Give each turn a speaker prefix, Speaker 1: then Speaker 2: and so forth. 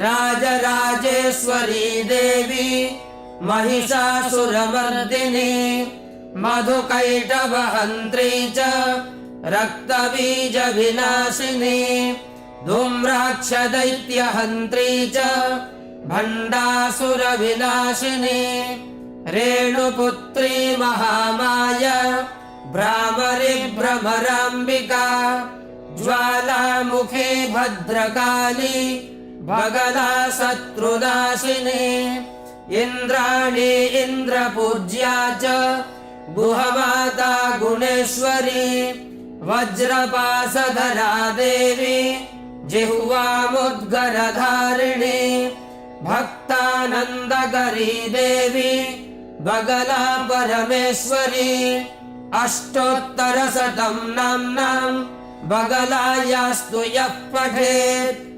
Speaker 1: राजराजेश्वरी देवी महिषासुरमर्दिनी मधुकैटभहन्त्री च रक्तबीजविनाशिनी धूम्राक्षदैत्यहन्त्री च भण्डासुरविनाशिनी रेणुपुत्री महामाया भ्रामरी भ्रमराम्बिका ज्वालामुखी भद्रकाली भगदा शत्रुनाशिनी इन्द्राणी इन्द्रपूज्या च गुहमाता गुणेश्वरी वज्रपाशधरा देवी जिह्वामुद्गरधारिणी भक्तानन्दकरी देवी बगला परमेश्वरी अष्टोत्तरशतं नाम्नां बगलायास्तु यः पठेत्।